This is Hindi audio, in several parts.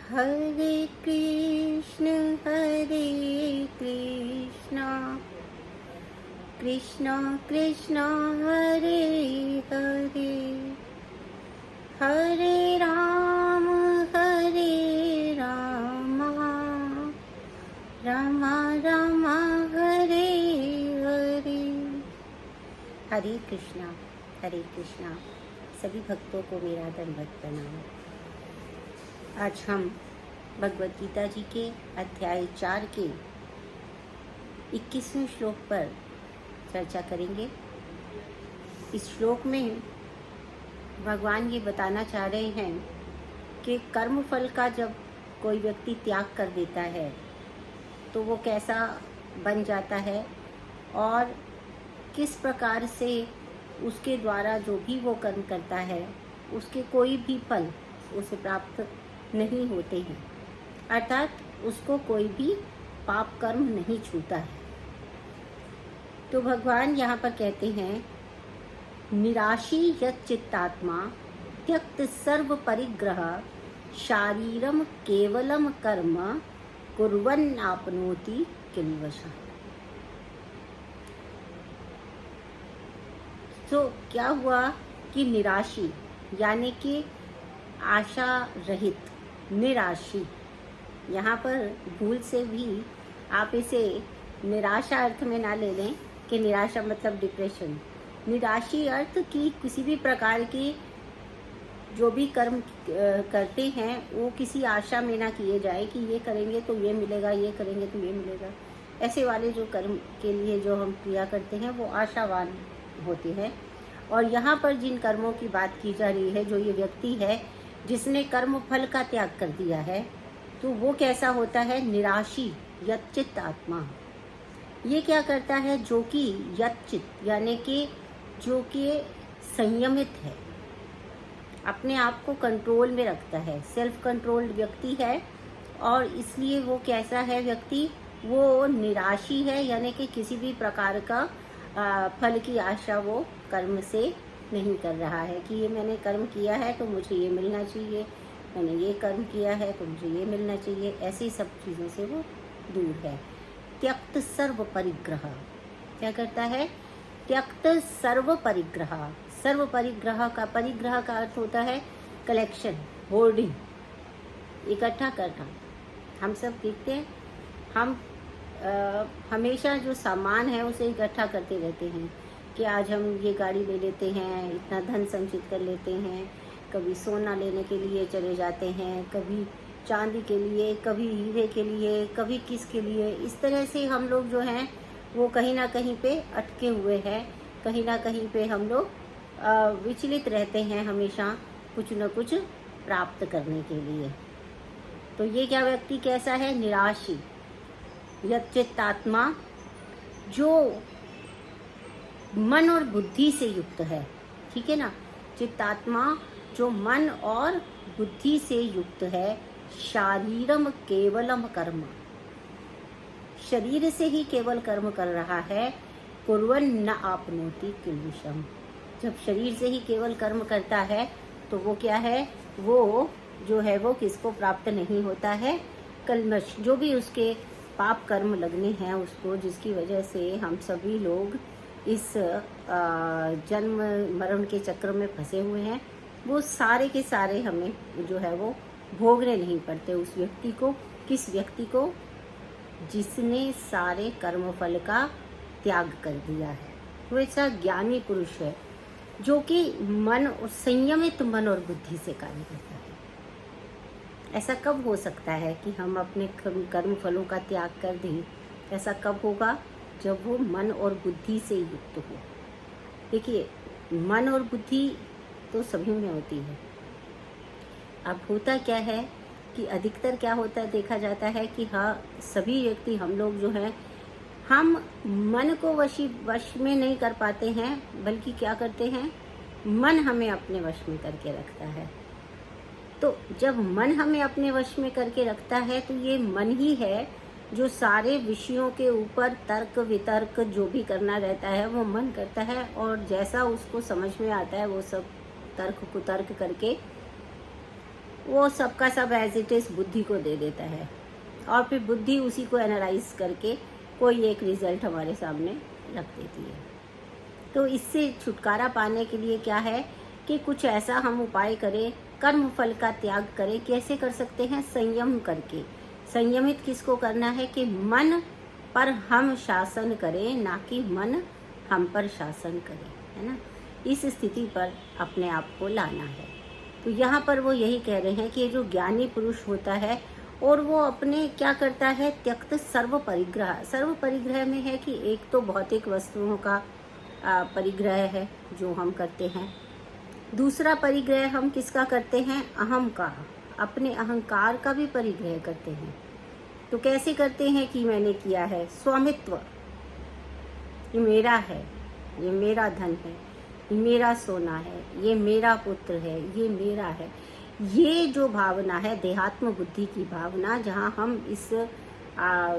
हरे कृष्ण कृष्ण कृष्ण कृष्ण हरे हरे, हरे राम राम राम हरे हरे। हरे कृष्णा सभी भक्तों को मेरा दंडवत प्रणाम। आज हम भगवद गीता जी के अध्याय 4 के 21वें श्लोक पर चर्चा करेंगे। इस श्लोक में भगवान ये बताना चाह रहे हैं कि कर्म फल का जब कोई व्यक्ति त्याग कर देता है तो वो कैसा बन जाता है और किस प्रकार से उसके द्वारा जो भी वो कर्म करता है उसके कोई भी फल उसे प्राप्त नहीं होते हैं, अर्थात उसको कोई भी पाप कर्म नहीं छूता है। तो भगवान यहाँ पर कहते हैं, निराशी यत् चित्तात्मा त्यक्त सर्व परिग्रह शारीरम केवलम कर्म कुर्वन् आपनोति किल्बिषम्। तो क्या हुआ कि निराशी यानी कि आशा रहित, निराशी, यहाँ पर भूल से भी आप इसे निराशा अर्थ में ना ले लें कि निराशा मतलब डिप्रेशन। निराशी अर्थ कि किसी भी प्रकार की जो भी कर्म करते हैं वो किसी आशा में ना किए जाए कि ये करेंगे तो ये मिलेगा, ये करेंगे तो ये मिलेगा। ऐसे वाले जो कर्म के लिए जो हम क्रिया करते हैं वो आशावान होते हैं। और यहाँ पर जिन कर्मों की बात की जा रही है, जो ये व्यक्ति है जिसने कर्म फल का त्याग कर दिया है, तो वो कैसा होता है? निराशी यच्चित आत्मा। ये क्या करता है? जो कि यच्चित यानी कि जो कि संयमित है, अपने आप को कंट्रोल में रखता है, सेल्फ कंट्रोल्ड व्यक्ति है। और इसलिए वो कैसा है व्यक्ति? वो निराशी है, यानी कि किसी भी प्रकार का फल की आशा वो कर्म से नहीं कर रहा है कि ये मैंने कर्म किया है तो मुझे ये मिलना चाहिए, मैंने ये कर्म किया है तो मुझे ये मिलना चाहिए। ऐसी सब चीज़ों से वो दूर है। त्यक्त सर्व परिग्रह क्या करता है? त्यक्त सर्व परिग्रह। सर्व परिग्रह का अर्थ होता है कलेक्शन, होर्डिंग, इकट्ठा करना। हम सब देखते हैं, हम हमेशा जो सामान है उसे इकट्ठा करते रहते हैं कि आज हम ये गाड़ी ले लेते हैं, इतना धन संचित कर लेते हैं, कभी सोना लेने के लिए चले जाते हैं, कभी चांदी के लिए, कभी हीरे के लिए, कभी किस के लिए। इस तरह से हम लोग जो हैं वो कहीं ना कहीं पे अटके हुए हैं, कहीं ना कहीं पे हम लोग विचलित रहते हैं हमेशा कुछ न कुछ प्राप्त करने के लिए। तो ये क्या व्यक्ति कैसा है? निराशी यच्चित आत्मा, जो मन और बुद्धि से युक्त है। ठीक है ना? चित्तात्मा जो मन और बुद्धि से युक्त है। शारीरम केवलम कर्म, शरीर से ही केवल कर्म कर रहा है। कुर्वन् न आपनोति किल्बिषम्, जब शरीर से ही केवल कर्म करता है तो वो क्या है? वो जो है वो किसको प्राप्त नहीं होता है? कल्मश, जो भी उसके पाप कर्म लगने हैं उसको, जिसकी वजह से हम सभी लोग इस जन्म मरण के चक्र में फंसे हुए हैं, वो सारे के सारे हमें जो है वो भोगने नहीं पड़ते उस व्यक्ति को। किस व्यक्ति को? जिसने सारे कर्म फल का त्याग कर दिया है। वो ऐसा ज्ञानी पुरुष है जो कि मन और संयमित मन और बुद्धि से कार्य करता है। ऐसा कब हो सकता है कि हम अपने कर्म फलों का त्याग कर दें? ऐसा कब होगा? जब वो मन और बुद्धि से युक्त हो। देखिए, मन और बुद्धि तो सभी में होती है। अब होता क्या है कि अधिकतर क्या होता है, देखा जाता है कि हाँ, सभी व्यक्ति, हम लोग जो हैं, हम मन को वश में नहीं कर पाते हैं, बल्कि क्या करते हैं? मन हमें अपने वश में करके रखता है। तो जब मन हमें अपने वश में करके रखता है तो ये मन ही है जो सारे विषयों के ऊपर तर्क वितर्क जो भी करना रहता है वो मन करता है, और जैसा उसको समझ में आता है वो सब तर्क कुतर्क करके वो सबका सब एज इट इज़ बुद्धि को दे देता है और फिर बुद्धि उसी को एनालाइज करके कोई एक रिजल्ट हमारे सामने रख देती है। तो इससे छुटकारा पाने के लिए क्या है कि कुछ ऐसा हम उपाय करें, कर्म फल का त्याग करें। कैसे कर सकते हैं? संयम करके। संयमित किसको करना है कि मन पर हम शासन करें, ना कि मन हम पर शासन करे, है ना। इस स्थिति पर अपने आप को लाना है। तो यहाँ पर वो यही कह रहे हैं कि जो ज्ञानी पुरुष होता है और वो अपने क्या करता है, त्यक्त सर्व परिग्रह। सर्व परिग्रह में है कि एक तो भौतिक वस्तुओं का परिग्रह है जो हम करते हैं, दूसरा परिग्रह हम किसका करते हैं, अहम का, अपने अहंकार का भी परिग्रह करते हैं। तो कैसे करते हैं कि मैंने किया है, स्वामित्व, ये मेरा है, ये मेरा धन है, ये मेरा सोना है, ये मेरा पुत्र है, ये मेरा है। ये जो भावना है देहात्म बुद्धि की भावना, जहाँ हम इस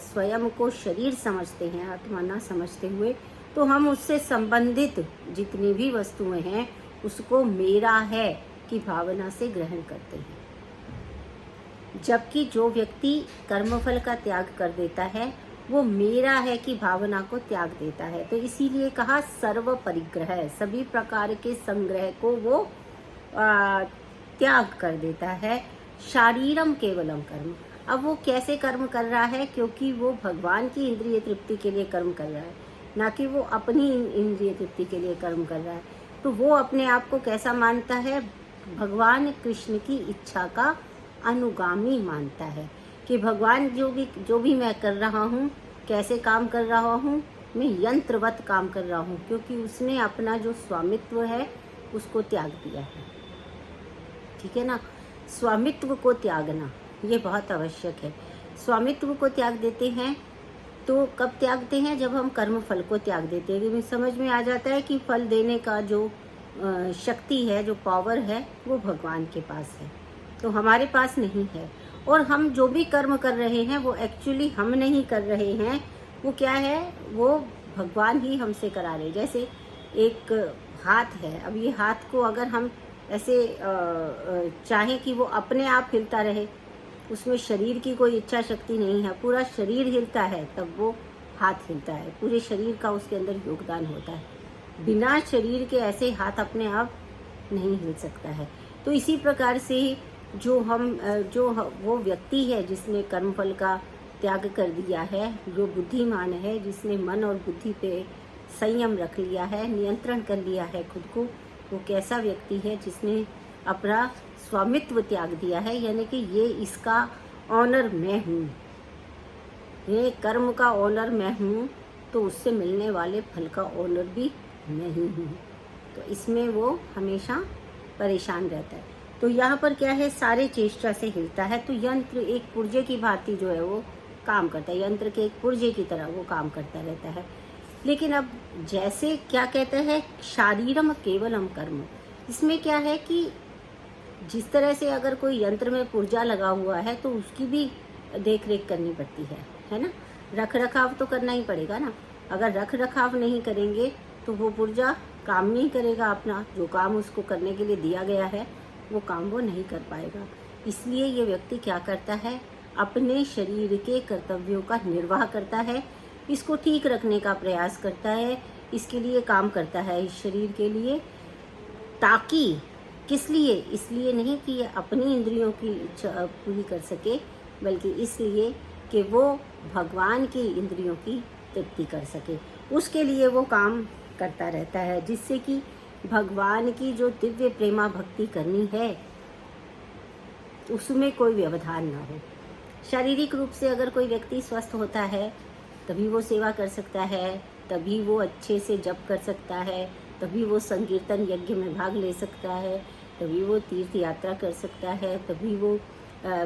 स्वयं को शरीर समझते हैं, आत्मा ना समझते हुए, तो हम उससे संबंधित जितनी भी वस्तुएं हैं उसको मेरा है की भावना से ग्रहण करते हैं। जबकि जो व्यक्ति कर्मफल का त्याग कर देता है वो मेरा है की भावना को त्याग देता है। तो इसीलिए कहा सर्व परिग्रह, सभी प्रकार के संग्रह को वो त्याग कर देता है। शारीरम केवलम कर्म। अब वो कैसे कर्म कर रहा है, क्योंकि वो भगवान की इंद्रिय तृप्ति के लिए कर्म कर रहा है, ना कि वो अपनी इंद्रिय तृप्ति के लिए कर्म कर रहा है। तो वो अपने आप को कैसा मानता है, भगवान कृष्ण की इच्छा का अनुगामी मानता है कि भगवान जो भी मैं कर रहा हूँ, कैसे काम कर रहा हूँ, मैं यंत्रवत काम कर रहा हूँ, क्योंकि उसने अपना जो स्वामित्व है उसको त्याग दिया है। ठीक है ना। स्वामित्व को त्यागना ये बहुत आवश्यक है। स्वामित्व को त्याग देते हैं तो कब त्यागते हैं, जब हम कर्म फल को त्याग देते हैं। क्योंकि समझ में आ जाता है कि फल देने का जो शक्ति है, जो पावर है, वो भगवान के पास है, तो हमारे पास नहीं है। और हम जो भी कर्म कर रहे हैं वो एक्चुअली हम नहीं कर रहे हैं, वो क्या है, वो भगवान ही हमसे करा रहे। जैसे एक हाथ है, अब ये हाथ को अगर हम ऐसे चाहें कि वो अपने आप हिलता रहे, उसमें शरीर की कोई इच्छा शक्ति नहीं है, पूरा शरीर हिलता है तब वो हाथ हिलता है, पूरे शरीर का उसके अंदर योगदान होता है। बिना शरीर के ऐसे हाथ अपने आप नहीं हिल सकता है। तो इसी प्रकार से जो वो व्यक्ति है जिसने कर्मफल का त्याग कर दिया है, जो बुद्धिमान है, जिसने मन और बुद्धि पे संयम रख लिया है, नियंत्रण कर लिया है खुद को, वो कैसा व्यक्ति है जिसने अपना स्वामित्व त्याग दिया है, यानी कि ये इसका ऑनर मैं हूँ, ये कर्म का ऑनर मैं हूँ, तो उससे मिलने वाले फल का ऑनर भी मैं ही हूँ। तो इसमें वो हमेशा परेशान रहता है। तो यहाँ पर क्या है, सारे चेष्टा से हिलता है। तो यंत्र एक पुर्जे की भांति जो है वो काम करता है, यंत्र के एक पुर्जे की तरह वो काम करता रहता है। लेकिन अब जैसे क्या कहते हैं, शारीरम केवलम कर्म, इसमें क्या है कि जिस तरह से अगर कोई यंत्र में पुर्जा लगा हुआ है तो उसकी भी देख रेख करनी पड़ती है ना, रख रखाव तो करना ही पड़ेगा ना। अगर रख रखाव नहीं करेंगे तो वो पुर्जा काम नहीं करेगा, अपना जो काम उसको करने के लिए दिया गया है वो काम वो नहीं कर पाएगा। इसलिए ये व्यक्ति क्या करता है, अपने शरीर के कर्तव्यों का निर्वाह करता है, इसको ठीक रखने का प्रयास करता है, इसके लिए काम करता है, इस शरीर के लिए। ताकि किस लिए, इसलिए नहीं कि ये अपनी इंद्रियों की इच्छा पूरी कर सके, बल्कि इसलिए कि वो भगवान की इंद्रियों की तृप्ति कर सके, उसके लिए वो काम करता रहता है, जिससे कि भगवान की जो दिव्य प्रेमा भक्ति करनी है उसमें कोई व्यवधान ना हो। शारीरिक रूप से अगर कोई व्यक्ति स्वस्थ होता है तभी वो सेवा कर सकता है, तभी वो अच्छे से जप कर सकता है, तभी वो संकीर्तन यज्ञ में भाग ले सकता है, तभी वो तीर्थ यात्रा कर सकता है, तभी वो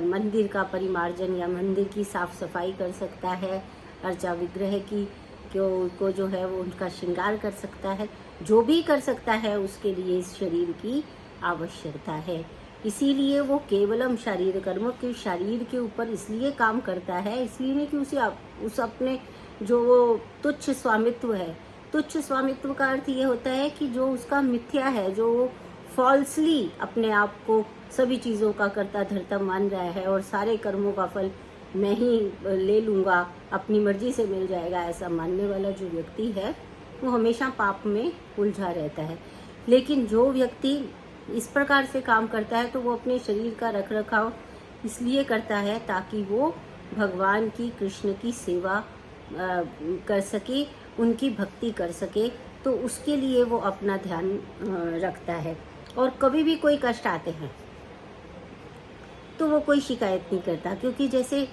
मंदिर का परिमार्जन या मंदिर की साफ सफाई कर सकता है, अर्चा विग्रह की को जो है वो उनका श्रृंगार कर सकता है। जो भी कर सकता है उसके लिए इस शरीर की आवश्यकता है। इसीलिए वो केवलम शारीर कर्म के शरीर के ऊपर इसलिए काम करता है, इसलिए नहीं कि उस अपने जो वो तुच्छ स्वामित्व है, तुच्छ स्वामित्व का अर्थ ये होता है कि जो उसका मिथ्या है, जो फॉल्सली अपने आप को सभी चीज़ों का कर्ता धर्ता मान रहा है और सारे कर्मों का फल मैं ही ले लूँगा, अपनी मर्जी से मिल जाएगा, ऐसा मानने वाला जो व्यक्ति है वो हमेशा पाप में उलझा रहता है। लेकिन जो व्यक्ति इस प्रकार से काम करता है तो वो अपने शरीर का रख रखाव इसलिए करता है ताकि वो भगवान की, कृष्ण की सेवा कर सके, उनकी भक्ति कर सके, तो उसके लिए वो अपना ध्यान रखता है। और कभी भी कोई कष्ट आते हैं तो वो कोई शिकायत नहीं करता, क्योंकि जैसे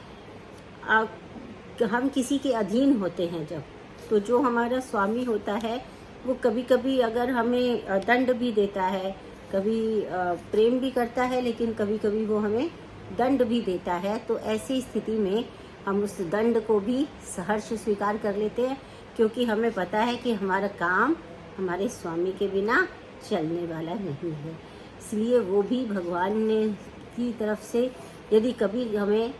हम किसी के अधीन होते हैं जब, तो जो हमारा स्वामी होता है वो कभी कभी अगर हमें दंड भी देता है, कभी प्रेम भी करता है, लेकिन कभी कभी वो हमें दंड भी देता है। तो ऐसी स्थिति में हम उस दंड को भी सहर्ष स्वीकार कर लेते हैं, क्योंकि हमें पता है कि हमारा काम हमारे स्वामी के बिना चलने वाला नहीं है। इसलिए वो भी भगवान ने की तरफ से यदि कभी हमें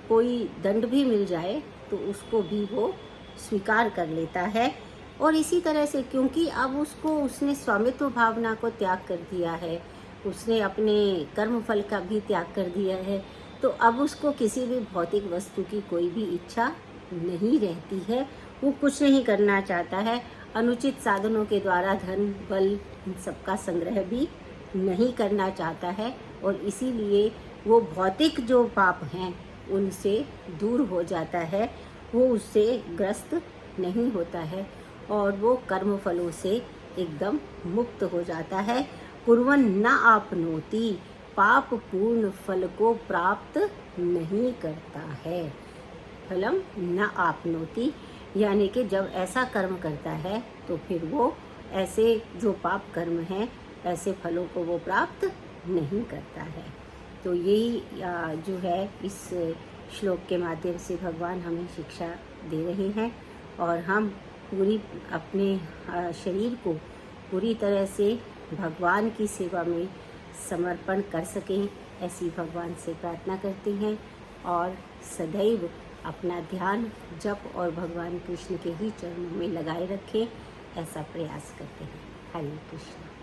कोई दंड भी मिल जाए तो उसको भी वो स्वीकार कर लेता है। और इसी तरह से क्योंकि अब उसने स्वामित्व भावना को त्याग कर दिया है, उसने अपने कर्म फल का भी त्याग कर दिया है, तो अब उसको किसी भी भौतिक वस्तु की कोई भी इच्छा नहीं रहती है। वो कुछ नहीं करना चाहता है, अनुचित साधनों के द्वारा धन बल इन सबका संग्रह भी नहीं करना चाहता है, और इसीलिए वो भौतिक जो पाप हैं उनसे दूर हो जाता है, वो उससे ग्रस्त नहीं होता है और वो कर्म फलों से एकदम मुक्त हो जाता है। कुर्वन् न आपनोति, पाप पूर्ण फल को प्राप्त नहीं करता है। फलम न आपनोति यानी कि जब ऐसा कर्म करता है तो फिर वो ऐसे जो पाप कर्म हैं ऐसे फलों को वो प्राप्त नहीं करता है। तो यही जो है इस श्लोक के माध्यम से भगवान हमें शिक्षा दे रहे हैं, और हम पूरी अपने शरीर को पूरी तरह से भगवान की सेवा में समर्पण कर सकें, ऐसी भगवान से प्रार्थना करते हैं। और सदैव अपना ध्यान जप और भगवान कृष्ण के ही चरणों में लगाए रखें, ऐसा प्रयास करते हैं। हरे कृष्ण।